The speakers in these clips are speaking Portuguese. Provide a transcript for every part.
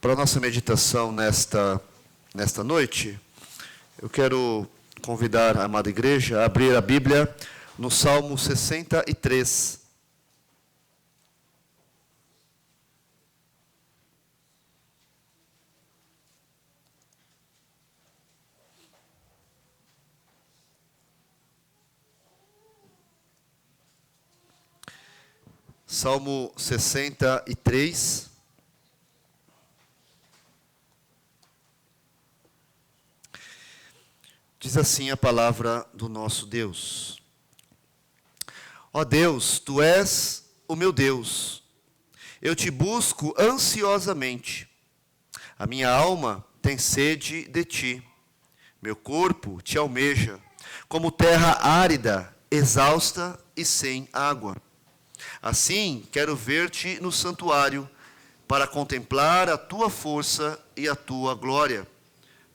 Para a nossa meditação nesta noite, eu quero convidar a amada igreja a abrir a Bíblia no Salmo 63. Salmo 63. Diz assim a palavra do nosso Deus. Ó Deus, Tu és o meu Deus. Eu te busco ansiosamente. A minha alma tem sede de Ti. Meu corpo Te almeja, como terra árida, exausta e sem água. Assim, quero ver-te no santuário, para contemplar a Tua força e a Tua glória.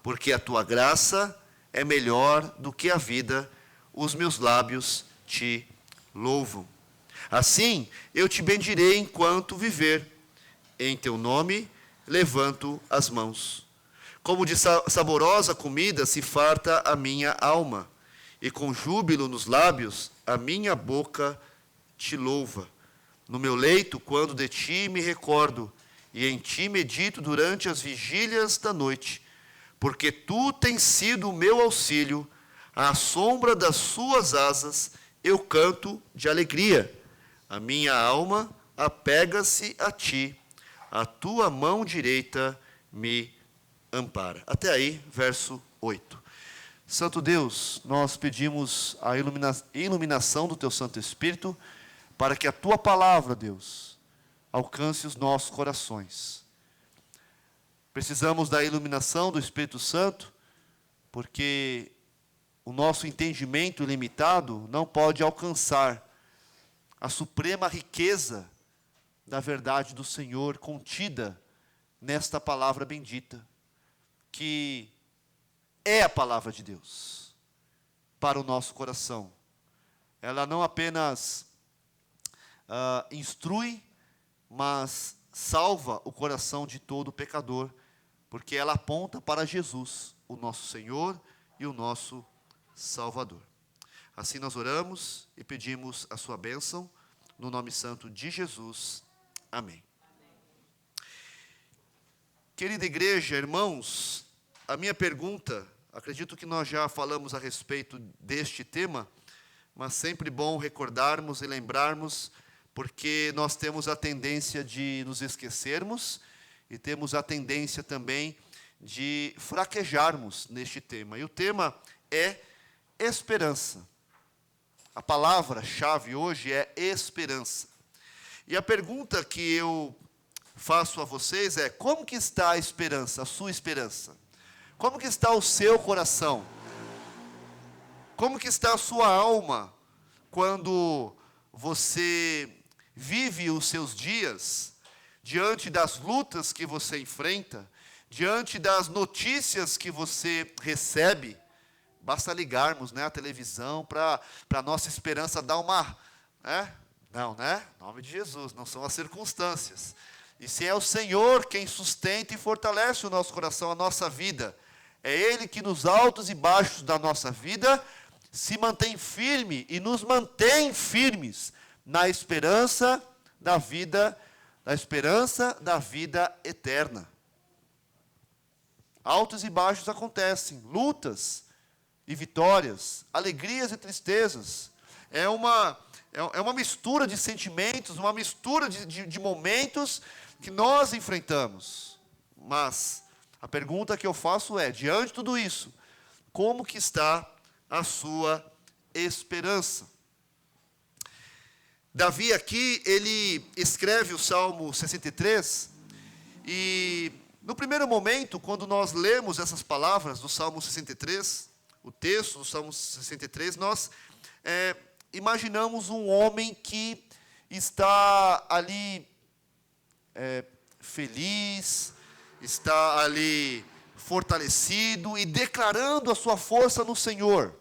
Porque a Tua graça é melhor do que a vida, os meus lábios Te louvam. Assim, eu Te bendirei enquanto viver. Em Teu nome, levanto as mãos. Como de saborosa comida se farta a minha alma, e com júbilo nos lábios, a minha boca Te louva. No meu leito, quando de Ti me recordo, e em Ti medito durante as vigílias da noite, porque Tu tens sido o meu auxílio, à sombra das Suas asas eu canto de alegria. A minha alma apega-se a Ti, a Tua mão direita me ampara. Até aí, verso 8. Santo Deus, nós pedimos a iluminação do Teu Santo Espírito, para que a Tua palavra, Deus, alcance os nossos corações. Precisamos da iluminação do Espírito Santo, porque o nosso entendimento limitado não pode alcançar a suprema riqueza da verdade do Senhor contida nesta palavra bendita, que é a palavra de Deus para o nosso coração. Ela não apenas instrui, mas salva o coração de todo pecador, porque ela aponta para Jesus, o nosso Senhor e o nosso Salvador. Assim nós oramos e pedimos a sua bênção, no nome santo de Jesus. Amém. Querida igreja, irmãos, a minha pergunta, acredito que nós já falamos a respeito deste tema, mas sempre bom recordarmos e lembrarmos, porque nós temos a tendência de nos esquecermos e temos a tendência também de fraquejarmos neste tema. E o tema é esperança. A palavra-chave hoje é esperança. E a pergunta que eu faço a vocês é: como que está a esperança, a sua esperança? Como que está o seu coração? Como que está a sua alma quando você vive os seus dias diante das lutas que você enfrenta, diante das notícias que você recebe? Basta ligarmos, a televisão para a nossa esperança dar uma... Não, em nome de Jesus, não são as circunstâncias. E se é o Senhor quem sustenta e fortalece o nosso coração, a nossa vida. É Ele que nos altos e baixos da nossa vida se mantém firme e nos mantém firmes na esperança da vida eterna. Altos e baixos acontecem, lutas e vitórias, alegrias e tristezas. É uma mistura de sentimentos, uma mistura de momentos que nós enfrentamos. Mas a pergunta que eu faço é: diante de tudo isso, como que está a sua esperança? Davi aqui, ele escreve o Salmo 63, e no primeiro momento, quando nós lemos essas palavras do Salmo 63, o texto do Salmo 63, nós imaginamos um homem que está ali feliz, está ali fortalecido e declarando a sua força no Senhor.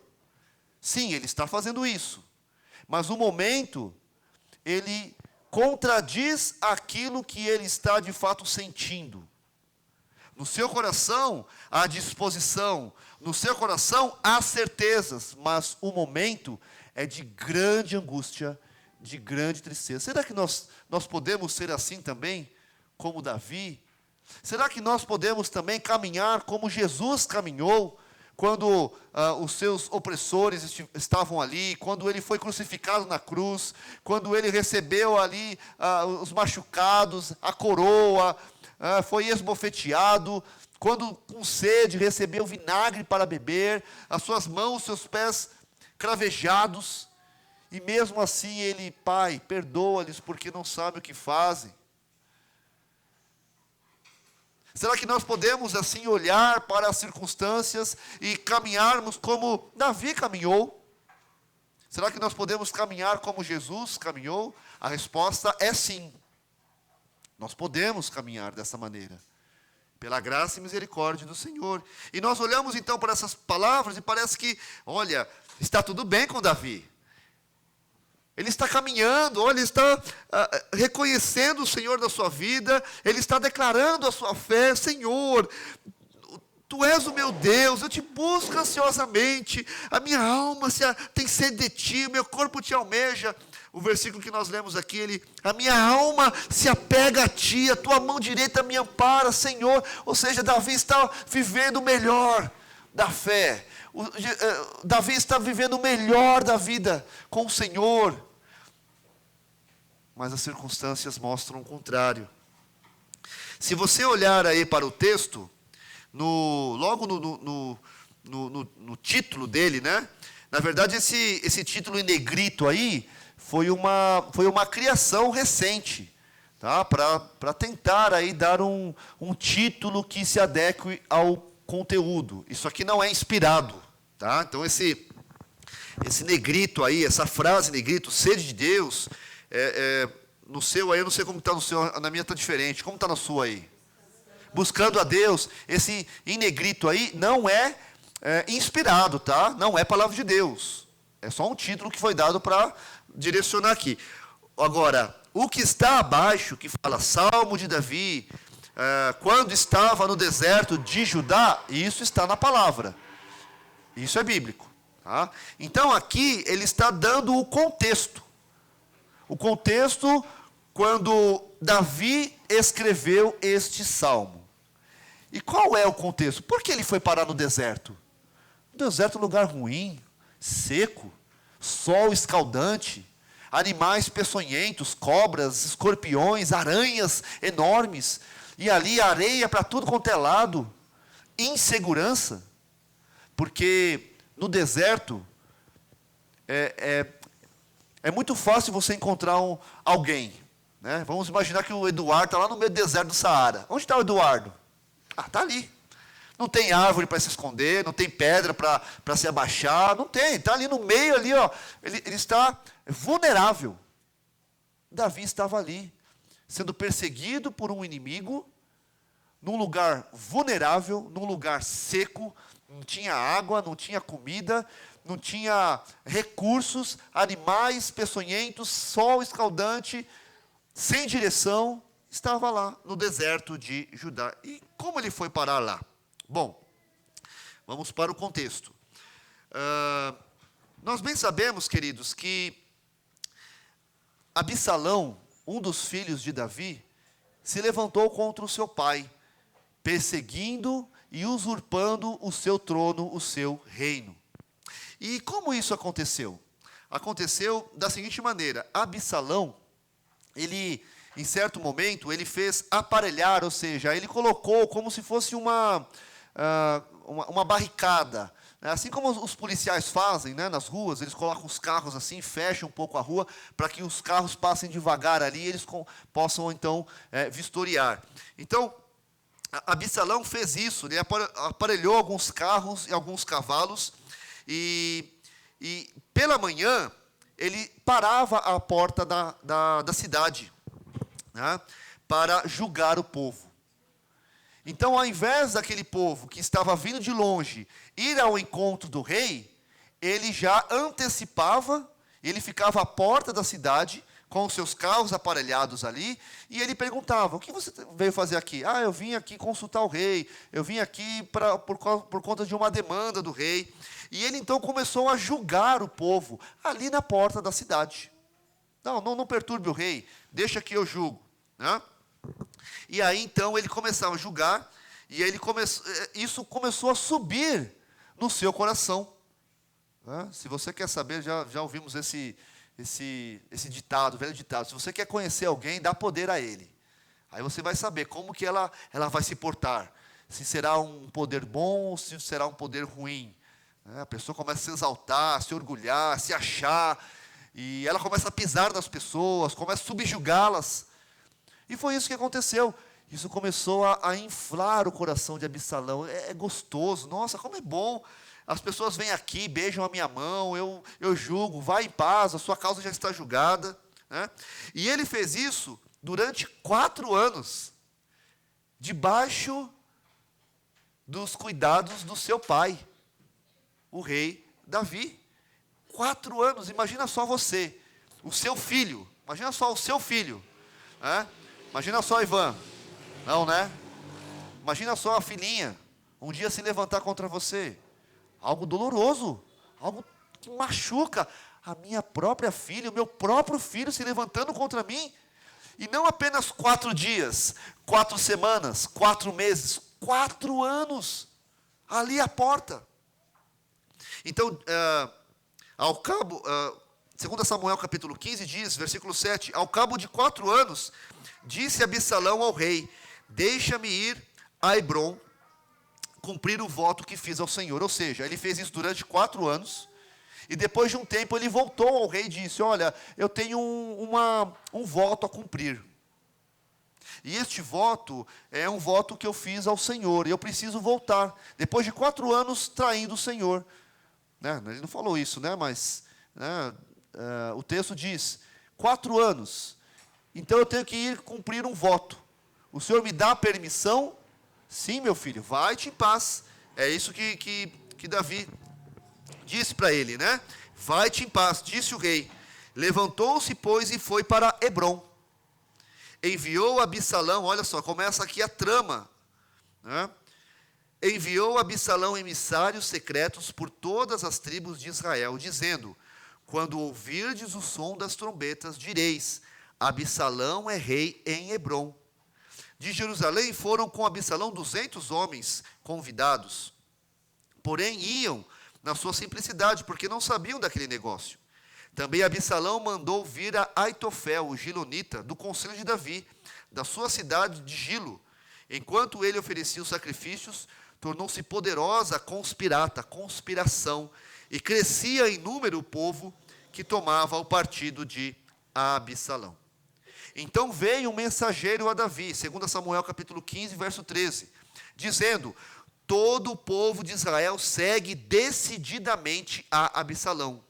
Sim, ele está fazendo isso, mas o momento, ele contradiz aquilo que ele está de fato sentindo. No seu coração há disposição, no seu coração há certezas, mas o momento é de grande angústia, de grande tristeza. Será que nós podemos ser assim também, como Davi? Será que nós podemos também caminhar como Jesus caminhou, quando os seus opressores estavam ali, quando ele foi crucificado na cruz, quando ele recebeu ali os machucados, a coroa, foi esbofeteado, quando com sede recebeu vinagre para beber, as suas mãos, seus pés cravejados, e mesmo assim ele, Pai, perdoa-lhes porque não sabem o que fazem. Será que nós podemos assim olhar para as circunstâncias e caminharmos como Davi caminhou? Será que nós podemos caminhar como Jesus caminhou? A resposta é sim. Nós podemos caminhar dessa maneira, pela graça e misericórdia do Senhor. E nós olhamos então para essas palavras e parece que, olha, está tudo bem com Davi. Ele está caminhando, olha, ele está reconhecendo o Senhor da sua vida, ele está declarando a sua fé. Senhor, Tu és o meu Deus, eu te busco ansiosamente, a minha alma tem sede de Ti, o meu corpo Te almeja. O versículo que nós lemos aqui, a minha alma se apega a Ti, a Tua mão direita me ampara, Senhor. Ou seja, Davi está vivendo o melhor da fé. Davi está vivendo o melhor da vida com o Senhor, mas as circunstâncias mostram o contrário. Se você olhar aí para o texto, logo no título dele, né? Na verdade, esse título em negrito aí foi uma criação recente, tá? Para tentar aí dar um título que se adeque ao conteúdo. Isso aqui não é inspirado, tá? Então esse negrito aí, essa frase negrito, sede de Deus, no seu aí, eu não sei como está no seu, na minha está diferente. Como está na sua aí? Buscando a Deus. Esse em negrito aí não é inspirado, tá? Não é palavra de Deus. É só um título que foi dado para direcionar aqui. Agora, o que está abaixo, que fala Salmo de Davi, quando estava no deserto de Judá, isso está na palavra. Isso é bíblico. Tá? Então aqui ele está dando o contexto. O contexto quando Davi escreveu este salmo. E qual é o contexto? Por que ele foi parar no deserto? O deserto é um lugar ruim, seco, sol escaldante, animais peçonhentos, cobras, escorpiões, aranhas enormes, e ali areia para tudo quanto é lado, insegurança, porque no deserto é muito fácil você encontrar alguém, né? Vamos imaginar que o Eduardo está lá no meio do deserto do Saara. Onde está o Eduardo? Está ali. Não tem árvore para se esconder, não tem pedra para se abaixar, não tem, está ali no meio, ali, ó, ele está vulnerável. Davi estava ali, sendo perseguido por um inimigo, num lugar vulnerável, num lugar seco, não tinha água, não tinha comida, não tinha recursos, animais peçonhentos, sol escaldante, sem direção, estava lá no deserto de Judá. E como ele foi parar lá? Bom, vamos para o contexto. Nós bem sabemos, queridos, que Absalão, um dos filhos de Davi, se levantou contra o seu pai, perseguindo e usurpando o seu trono, o seu reino. E como isso aconteceu? Aconteceu da seguinte maneira: Absalão, ele, em certo momento, ele fez aparelhar, ou seja, ele colocou como se fosse uma barricada. Assim como os policiais fazem, né, nas ruas, eles colocam os carros assim, fecham um pouco a rua, para que os carros passem devagar ali e eles possam, então, vistoriar. Então, Absalão fez isso, ele aparelhou alguns carros e alguns cavalos, e pela manhã, ele parava à porta da cidade, né, para julgar o povo. Então, ao invés daquele povo que estava vindo de longe ir ao encontro do rei, ele já antecipava, ele ficava à porta da cidade com os seus carros aparelhados ali, e ele perguntava: o que você veio fazer aqui? Ah, eu vim aqui consultar o rei, eu vim aqui por conta de uma demanda do rei. E ele então começou a julgar o povo ali na porta da cidade. Não perturbe o rei, deixa que eu julgo, né? E aí então ele começava a julgar, e aí isso começou a subir no seu coração, né? Se você quer saber, já ouvimos esse ditado, velho ditado: se você quer conhecer alguém, dá poder a ele. Aí você vai saber como que ela vai se portar, se será um poder bom ou se será um poder ruim. A pessoa começa a se exaltar, a se orgulhar, a se achar, e ela começa a pisar nas pessoas, começa a subjugá-las. E foi isso que aconteceu. Isso começou a inflar o coração de Absalão. É gostoso, nossa, como é bom. As pessoas vêm aqui, beijam a minha mão, eu julgo, vai em paz, a sua causa já está julgada, né? E ele fez isso durante 4 anos, debaixo dos cuidados do seu pai, o rei Davi. 4 anos, imagina só você, o seu filho, imagina só o seu filho, né? Imagina só Ivan, não, né? Imagina só a filhinha, um dia se levantar contra você. Algo doloroso, algo que machuca. A minha própria filha, o meu próprio filho se levantando contra mim. E não apenas 4 dias, 4 semanas, 4 meses, 4 anos, ali à porta. Então, ao cabo, 2 Samuel capítulo 15 diz, versículo 7, ao cabo de 4 anos, disse Absalão ao rei: deixa-me ir a Hebrom, cumprir o voto que fiz ao Senhor. Ou seja, ele fez isso durante 4 anos, e depois de um tempo ele voltou ao rei e disse: olha, eu tenho um voto a cumprir. E este voto é um voto que eu fiz ao Senhor, e eu preciso voltar. Depois de 4 anos traindo o Senhor. Né? Ele não falou isso, né? Mas né, o texto diz: 4 anos, então eu tenho que ir cumprir um voto. O Senhor me dá permissão? Sim, meu filho, vai-te em paz. É isso que Davi disse para ele, né? Vai-te em paz, disse o rei. Levantou-se, pois, e foi para Hebrom. Enviou Absalão, olha só, começa aqui a trama, né? Enviou Absalão emissários secretos por todas as tribos de Israel, dizendo: quando ouvirdes o som das trombetas, direis: Absalão é rei em Hebrom. De Jerusalém foram com Absalão 200 homens convidados. Porém, iam na sua simplicidade, porque não sabiam daquele negócio. Também Absalão mandou vir a Aitofel, o gilonita, do conselho de Davi, da sua cidade de Gilo. Enquanto ele oferecia os sacrifícios, tornou-se poderosa a conspiração, e crescia em número o povo que tomava o partido de Absalão. Então veio um mensageiro a Davi, 2 Samuel capítulo 15, verso 13, dizendo: todo o povo de Israel segue decididamente a Absalão.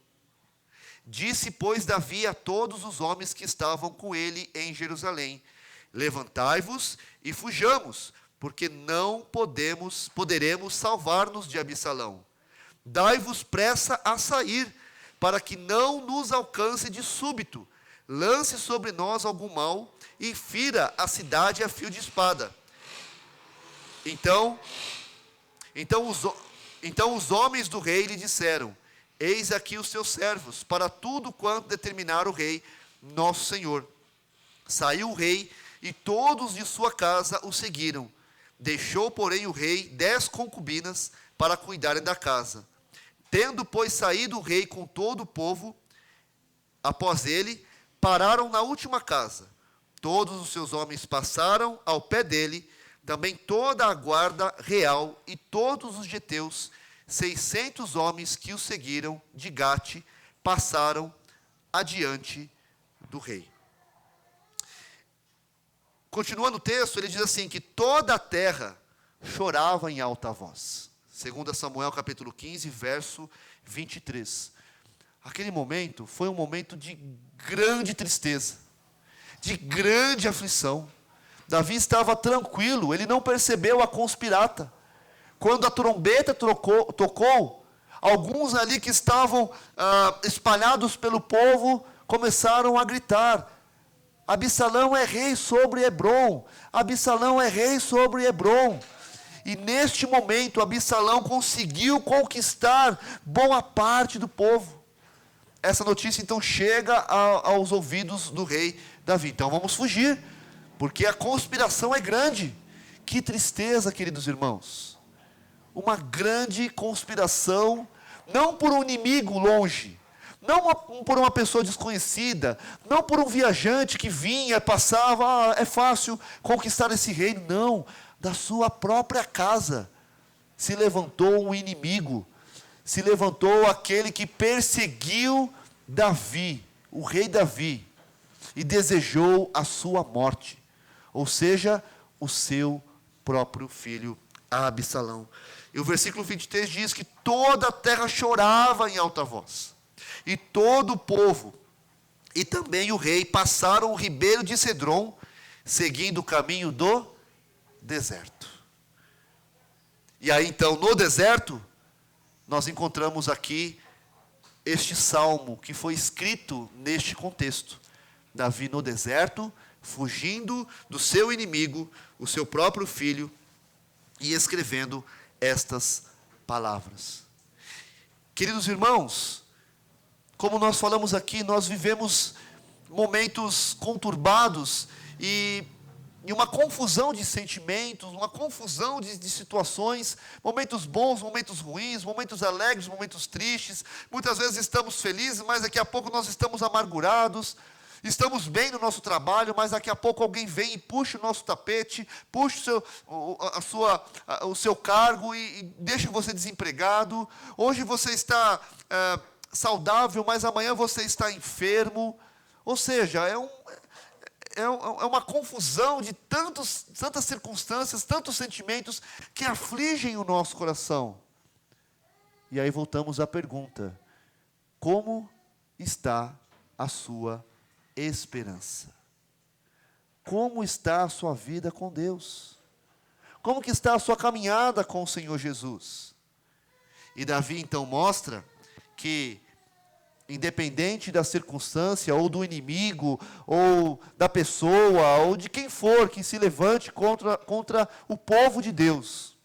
Disse, pois, Davi a todos os homens que estavam com ele em Jerusalém: levantai-vos e fujamos, porque não poderemos salvar-nos de Absalão. Dai-vos pressa a sair, para que não nos alcance de súbito, lance sobre nós algum mal e fira a cidade a fio de espada. Então os homens do rei lhe disseram: eis aqui os seus servos, para tudo quanto determinar o rei, nosso senhor. Saiu o rei, e todos de sua casa o seguiram. Deixou, porém, o rei 10 concubinas para cuidarem da casa. Tendo, pois, saído o rei com todo o povo, após ele, pararam na última casa. Todos os seus homens passaram ao pé dele, também toda a guarda real e todos os geteus, 600 homens que o seguiram de Gate, passaram adiante do rei. Continuando o texto, ele diz assim, que toda a terra chorava em alta voz. 2 Samuel capítulo 15, verso 23. Aquele momento foi um momento de grande tristeza, de grande aflição. Davi estava tranquilo, ele não percebeu a conspirata. Quando a trombeta tocou, alguns ali que estavam espalhados pelo povo começaram a gritar: Absalão é rei sobre Hebrom, Absalão é rei sobre Hebrom. E neste momento, Absalão conseguiu conquistar boa parte do povo. Essa notícia então chega aos ouvidos do rei Davi. Então vamos fugir, porque a conspiração é grande. Que tristeza, queridos irmãos. Uma grande conspiração, não por um inimigo longe, não por uma pessoa desconhecida, não por um viajante que vinha, passava, é fácil conquistar esse reino, não. Da sua própria casa se levantou um inimigo, se levantou aquele que perseguiu Davi, o rei Davi, e desejou a sua morte, ou seja, o seu próprio filho Absalão. E o versículo 23 diz que toda a terra chorava em alta voz, e todo o povo, e também o rei, passaram o ribeiro de Cedron, seguindo o caminho do deserto. E aí então, no deserto, nós encontramos aqui este salmo que foi escrito neste contexto. Davi no deserto, fugindo do seu inimigo, o seu próprio filho, e escrevendo estas palavras. Queridos irmãos, como nós falamos aqui, nós vivemos momentos conturbados e uma confusão de sentimentos, uma confusão de situações, momentos bons, momentos ruins, momentos alegres, momentos tristes. Muitas vezes estamos felizes, mas daqui a pouco nós estamos amargurados. Estamos bem no nosso trabalho, mas daqui a pouco alguém vem e puxa o nosso tapete, puxa o seu cargo e deixa você desempregado. Hoje você está saudável, mas amanhã você está enfermo. Ou seja, é uma confusão de tantas circunstâncias, tantos sentimentos que afligem o nosso coração. E aí voltamos à pergunta: como está a sua esperança? Como está a sua vida com Deus? Como que está a sua caminhada com o Senhor Jesus? E Davi então mostra que, independente da circunstância, ou do inimigo, ou da pessoa, ou de quem for que se levante contra o povo de Deus,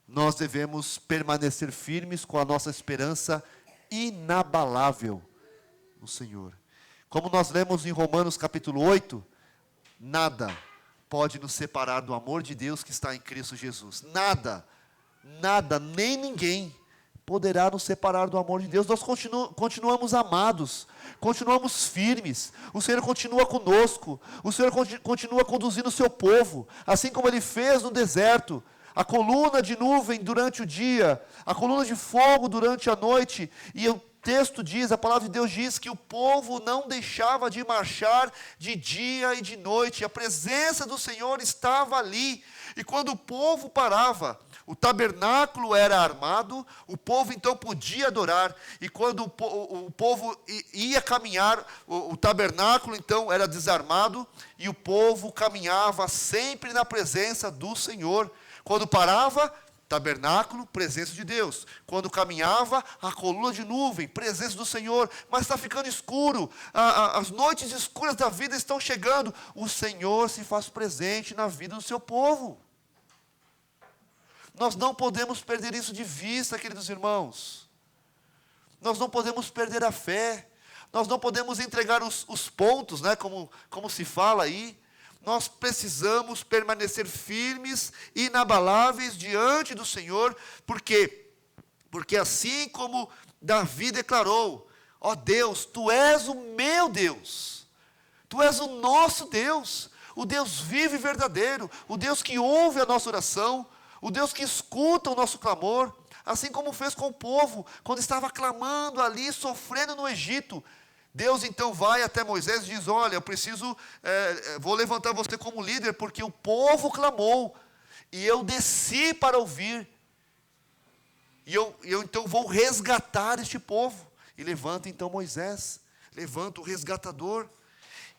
nós devemos permanecer firmes com a nossa esperança inabalável no Senhor. Como nós lemos em Romanos capítulo 8, nada pode nos separar do amor de Deus que está em Cristo Jesus. Nada, nem ninguém poderá nos separar do amor de Deus. Nós continuamos amados, continuamos firmes, o Senhor continua conosco, o Senhor continua conduzindo o seu povo, assim como Ele fez no deserto, a coluna de nuvem durante o dia, a coluna de fogo durante a noite, e o texto diz, a palavra de Deus diz que o povo não deixava de marchar de dia e de noite, a presença do Senhor estava ali, e quando o povo parava, o tabernáculo era armado, o povo então podia adorar, e quando o povo ia caminhar, o tabernáculo então era desarmado, e o povo caminhava sempre na presença do Senhor. Quando parava, tabernáculo, presença de Deus. Quando caminhava, a coluna de nuvem, presença do Senhor. Mas está ficando escuro, as noites escuras da vida estão chegando. O Senhor se faz presente na vida do seu povo. Nós não podemos perder isso de vista, queridos irmãos. Nós não podemos perder a fé. Nós não podemos entregar os pontos, né, como se fala aí. Nós precisamos permanecer firmes, inabaláveis diante do Senhor. Por quê? Porque assim como Davi declarou: ó Deus, Tu és o meu Deus. Tu és o nosso Deus. O Deus vivo e verdadeiro. O Deus que ouve a nossa oração. O Deus que escuta o nosso clamor, assim como fez com o povo, quando estava clamando ali, sofrendo no Egito. Deus então vai até Moisés e diz: olha, vou levantar você como líder, porque o povo clamou, e eu desci para ouvir, e eu então vou resgatar este povo. E levanta então Moisés, levanta o resgatador.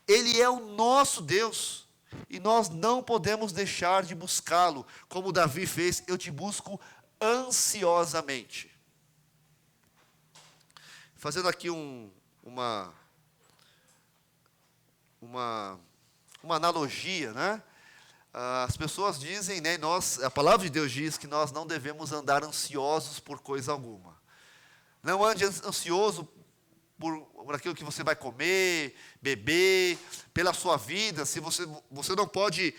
Ele é o nosso Deus. E nós não podemos deixar de buscá-lo, como Davi fez: eu te busco ansiosamente. Fazendo aqui um uma, uma, uma analogia, né? As pessoas dizem, né, a palavra de Deus diz que nós não devemos andar ansiosos por coisa alguma. Não ande ansioso por aquilo que você vai comer, beber, pela sua vida. Se você não pode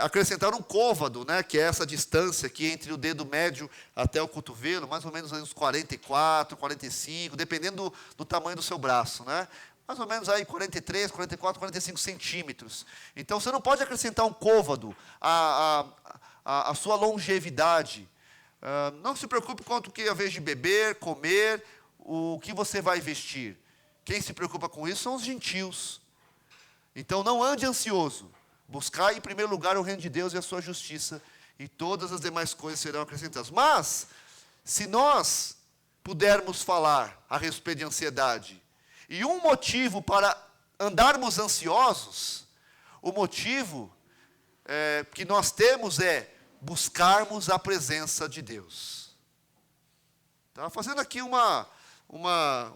acrescentar um côvado, né, que é essa distância aqui entre o dedo médio até o cotovelo, mais ou menos aí uns 44, 45, dependendo do tamanho do seu braço, né? Mais ou menos aí 43, 44, 45 centímetros. Então você não pode acrescentar um côvado à sua longevidade. Não se preocupe quanto que a vez de beber, comer, o que você vai vestir. Quem se preocupa com isso são os gentios. Então não ande ansioso. Buscai em primeiro lugar o reino de Deus e a sua justiça, e todas as demais coisas serão acrescentadas. Mas, se nós pudermos falar a respeito de ansiedade, e um motivo para andarmos ansiosos, o motivo que nós temos é buscarmos a presença de Deus. Tá? Fazendo aqui uma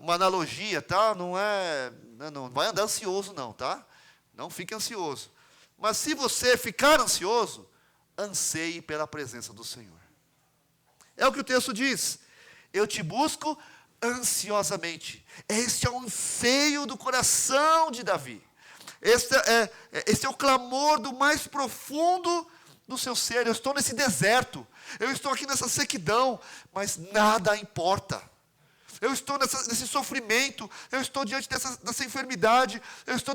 analogia, tá? Não vai andar ansioso não, tá? Não fique ansioso. Mas se você ficar ansioso, anseie pela presença do Senhor. É o que o texto diz. Eu te busco ansiosamente. Este é o anseio do coração de Davi. Este é o clamor do mais profundo do seu ser. Eu estou nesse deserto. Eu estou aqui nessa sequidão, mas nada importa. Eu estou nesse sofrimento, eu estou diante dessa enfermidade, eu estou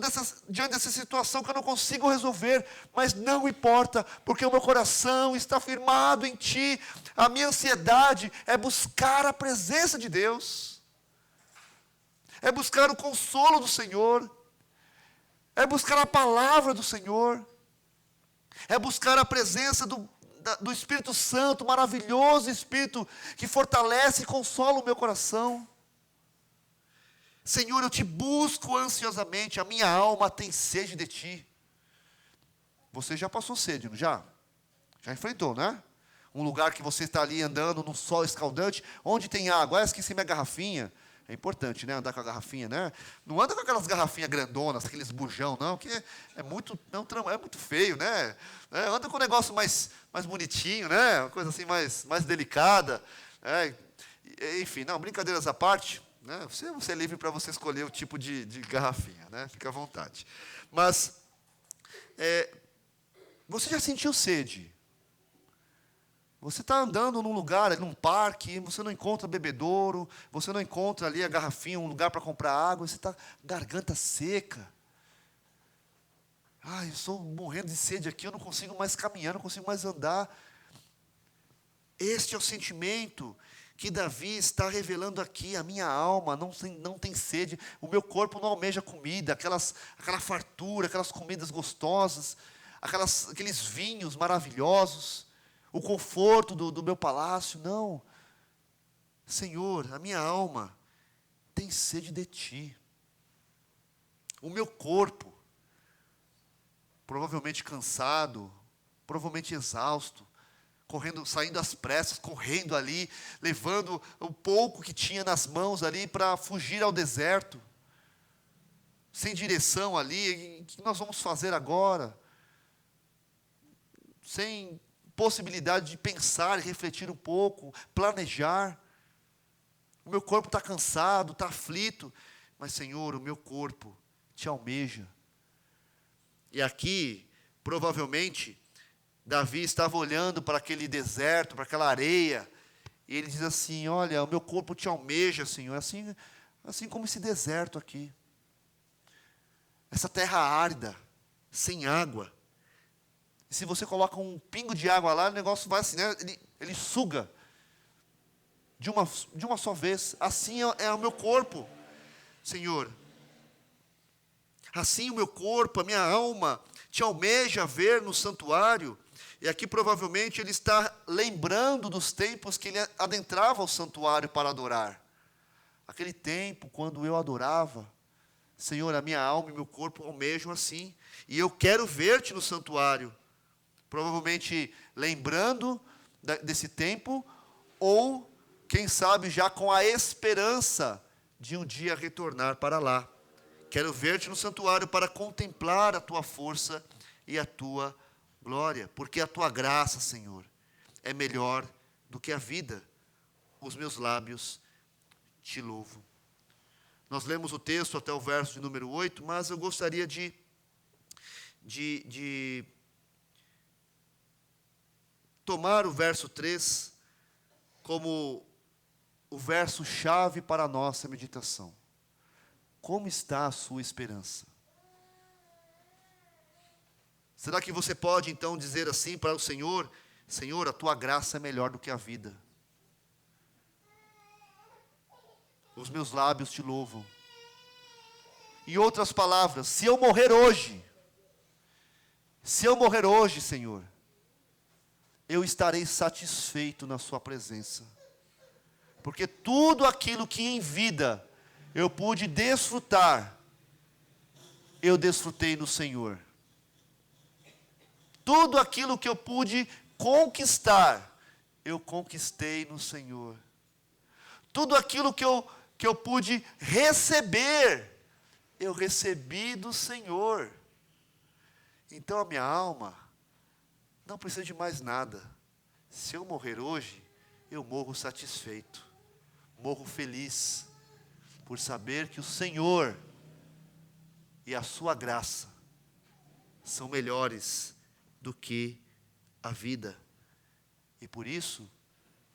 diante dessa situação que eu não consigo resolver, mas não importa, porque o meu coração está firmado em Ti. A minha ansiedade é buscar a presença de Deus, é buscar o consolo do Senhor, é buscar a palavra do Senhor, é buscar a presença do Espírito Santo, maravilhoso Espírito, que fortalece e consola o meu coração. Senhor, eu te busco ansiosamente, a minha alma tem sede de Ti. Você já passou sede, não já? Já enfrentou, né? Um lugar que você está ali andando num sol escaldante, onde tem água, esqueci minha garrafinha. É importante, né, andar com a garrafinha, né? Não anda com aquelas garrafinhas grandonas, aqueles bujão, não, que é muito feio, né? Anda com um negócio mais bonitinho, né? Uma coisa assim mais delicada. Enfim, não, brincadeiras à parte, né? Você é livre para você escolher o tipo de garrafinha, né? Fica à vontade. Mas, você já sentiu sede? Você está andando num lugar, num parque, você não encontra bebedouro, você não encontra ali a garrafinha, um lugar para comprar água, você está garganta seca. Eu estou morrendo de sede aqui, eu não consigo mais caminhar, não consigo mais andar. Este é o sentimento que Davi está revelando aqui. A minha alma não tem sede, o meu corpo não almeja comida, aquela fartura, aquelas comidas gostosas, aqueles vinhos maravilhosos, o conforto do meu palácio. Não. Senhor, a minha alma tem sede de Ti. O meu corpo, provavelmente cansado, provavelmente exausto, saindo às pressas, correndo ali, levando o pouco que tinha nas mãos ali para fugir ao deserto, sem direção ali. O que nós vamos fazer agora? Sem possibilidade de pensar e refletir um pouco, planejar. O meu corpo está cansado, está aflito, mas Senhor, o meu corpo Te almeja. E aqui, provavelmente, Davi estava olhando para aquele deserto, para aquela areia, e ele diz assim: olha, o meu corpo Te almeja, Senhor, assim como esse deserto aqui, essa terra árida, sem água. E se você coloca um pingo de água lá, o negócio vai assim, né? Ele suga de uma só vez. Assim é o meu corpo, Senhor. Assim o meu corpo, a minha alma Te almeja ver no santuário. E aqui provavelmente ele está lembrando dos tempos que ele adentrava o santuário para adorar. Aquele tempo quando eu adorava. Senhor, a minha alma e meu corpo almejam assim. E eu quero ver-Te no santuário. Provavelmente lembrando desse tempo, ou, quem sabe, já com a esperança de um dia retornar para lá. Quero ver-te no santuário para contemplar a tua força e a tua glória, porque a tua graça, Senhor, é melhor do que a vida. Os meus lábios te louvam. Nós lemos o texto até o verso de número 8, mas eu gostaria de tomar o verso 3 como o verso-chave para a nossa meditação. Como está a sua esperança? Será que você pode então dizer assim para o Senhor: Senhor, a tua graça é melhor do que a vida. Os meus lábios te louvam. Em outras palavras, se eu morrer hoje, Senhor, eu estarei satisfeito na sua presença. Porque tudo aquilo que em vida eu pude desfrutar, eu desfrutei no Senhor. Tudo aquilo que eu pude conquistar, eu conquistei no Senhor. Tudo aquilo que eu pude receber, eu recebi do Senhor. Então a minha alma não precisa de mais nada. Se eu morrer hoje, eu morro satisfeito, morro feliz, por saber que o Senhor e a sua graça são melhores do que a vida. E por isso,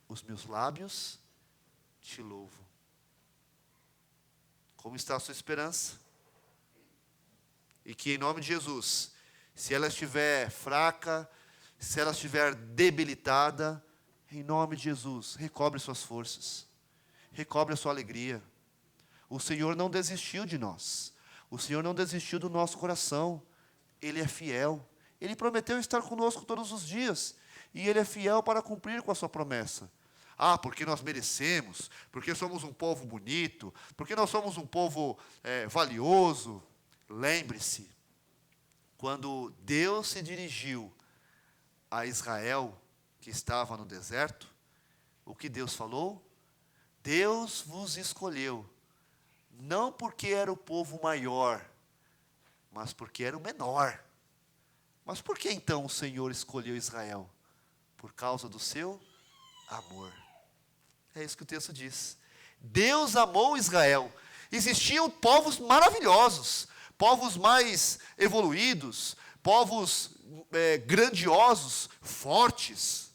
os meus lábios te louvam. Como está a sua esperança? E que em nome de Jesus, se ela estiver fraca, se ela estiver debilitada, em nome de Jesus, recobre suas forças, recobre a sua alegria. O Senhor não desistiu de nós, o Senhor não desistiu do nosso coração, Ele é fiel, Ele prometeu estar conosco todos os dias, e Ele é fiel para cumprir com a sua promessa. Porque nós merecemos, porque somos um povo bonito, porque nós somos um povo valioso. Lembre-se, quando Deus se dirigiu a Israel, que estava no deserto, o que Deus falou? Deus vos escolheu, não porque era o povo maior, mas porque era o menor. Mas por que então o Senhor escolheu Israel? Por causa do seu amor. É isso que o texto diz. Deus amou Israel. Existiam povos maravilhosos, povos mais evoluídos, povos grandiosos, fortes,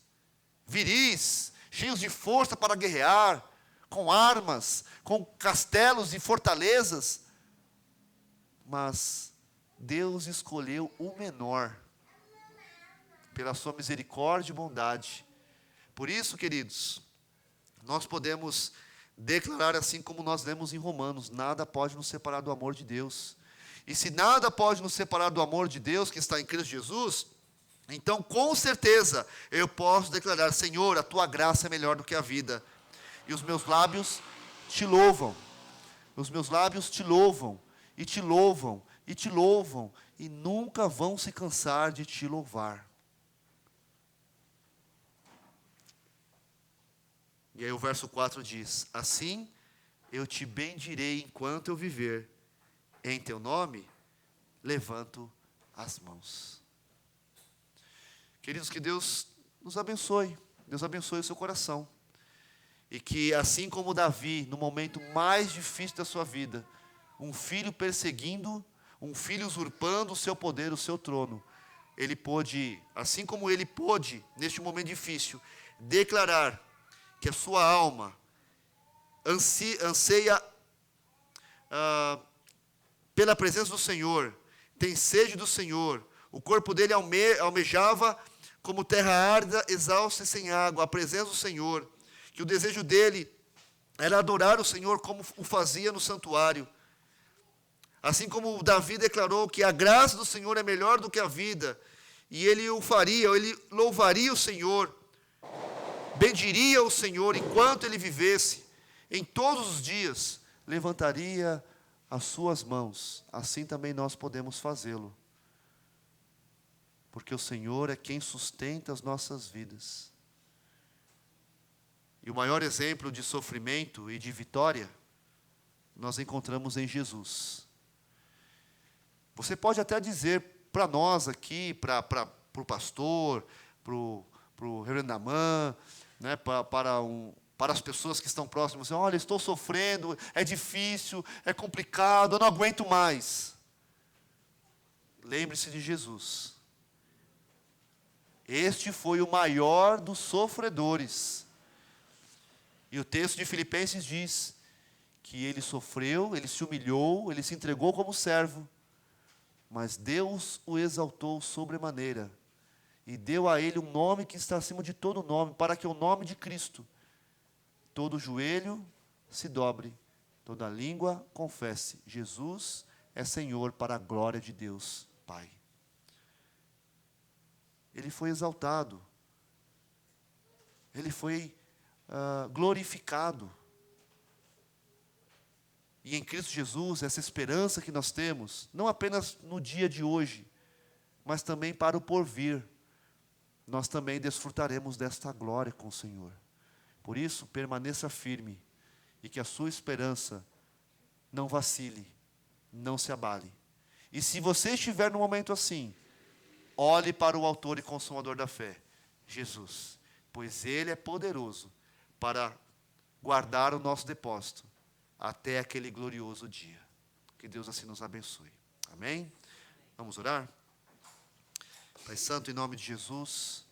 viris, cheios de força para guerrear, com armas, com castelos e fortalezas. Mas Deus escolheu o menor, pela sua misericórdia e bondade. Por isso, queridos, nós podemos declarar assim como nós lemos em Romanos: nada pode nos separar do amor de Deus. E se nada pode nos separar do amor de Deus que está em Cristo Jesus, então com certeza eu posso declarar: Senhor, a tua graça é melhor do que a vida. E os meus lábios te louvam. Os meus lábios te louvam, e te louvam, e te louvam, e nunca vão se cansar de te louvar. E aí o verso 4 diz: assim eu te bendirei enquanto eu viver, em teu nome levanto as mãos. Queridos, que Deus nos abençoe, Deus abençoe o seu coração. E que assim como Davi, no momento mais difícil da sua vida, um filho perseguindo, um filho usurpando o seu poder, o seu trono, ele pôde, assim como ele pôde, neste momento difícil, declarar que a sua alma anseia pela presença do Senhor, tem sede do Senhor, o corpo dele almejava como terra árida, exausta e sem água, a presença do Senhor, que o desejo dele era adorar o Senhor como o fazia no santuário. Assim como Davi declarou que a graça do Senhor é melhor do que a vida, e ele o faria, ele louvaria o Senhor, bendiria o Senhor enquanto ele vivesse, em todos os dias, levantaria as suas mãos. Assim também nós podemos fazê-lo, porque o Senhor é quem sustenta as nossas vidas. E o maior exemplo de sofrimento e de vitória nós encontramos em Jesus. Você pode até dizer para nós aqui, para o pastor, para o reverendo Amã, né, para as pessoas que estão próximas, assim, olha, estou sofrendo, é difícil, é complicado, eu não aguento mais. Lembre-se de Jesus. Este foi o maior dos sofredores. E o texto de Filipenses diz que ele sofreu, ele se humilhou, ele se entregou como servo, mas Deus o exaltou sobremaneira e deu a ele um nome que está acima de todo nome, para que o nome de Cristo todo joelho se dobre, toda língua confesse: Jesus é Senhor, para a glória de Deus Pai. Ele foi exaltado, ele foi glorificado. E em Cristo Jesus, essa esperança que nós temos, não apenas no dia de hoje, mas também para o porvir, nós também desfrutaremos desta glória com o Senhor. Por isso, permaneça firme e que a sua esperança não vacile, não se abale. E se você estiver num momento assim, olhe para o autor e consumador da fé, Jesus, pois Ele é poderoso para guardar o nosso depósito até aquele glorioso dia. Que Deus assim nos abençoe. Amém? Vamos orar? Pai Santo, em nome de Jesus,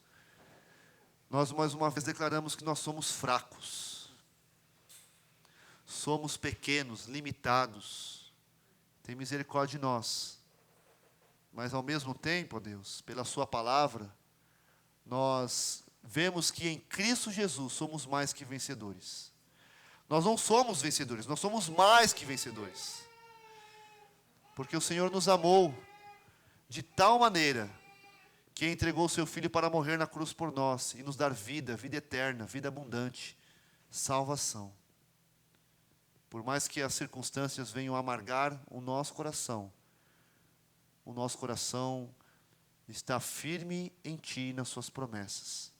nós mais uma vez declaramos que nós somos fracos, somos pequenos, limitados. Tem misericórdia de nós. Mas ao mesmo tempo, ó Deus, pela sua palavra, nós vemos que em Cristo Jesus somos mais que vencedores. Nós não somos vencedores, nós somos mais que vencedores. Porque o Senhor nos amou de tal maneira que entregou o seu Filho para morrer na cruz por nós e nos dar vida, vida eterna, vida abundante, salvação. Por mais que as circunstâncias venham amargar o nosso coração está firme em Ti e nas Suas promessas.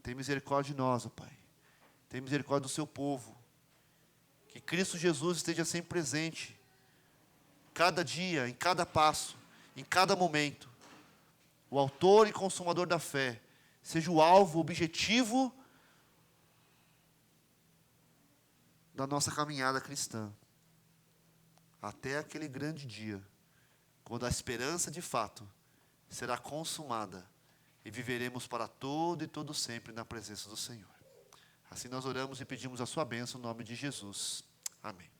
Tem misericórdia de nós, ó Pai. Tem misericórdia do seu povo. Que Cristo Jesus esteja sempre presente. Cada dia, em cada passo, em cada momento. O autor e consumador da fé seja o alvo, o objetivo da nossa caminhada cristã. Até aquele grande dia, quando a esperança de fato será consumada e viveremos para todo e todo sempre na presença do Senhor. Assim nós oramos e pedimos a sua bênção no nome de Jesus. Amém.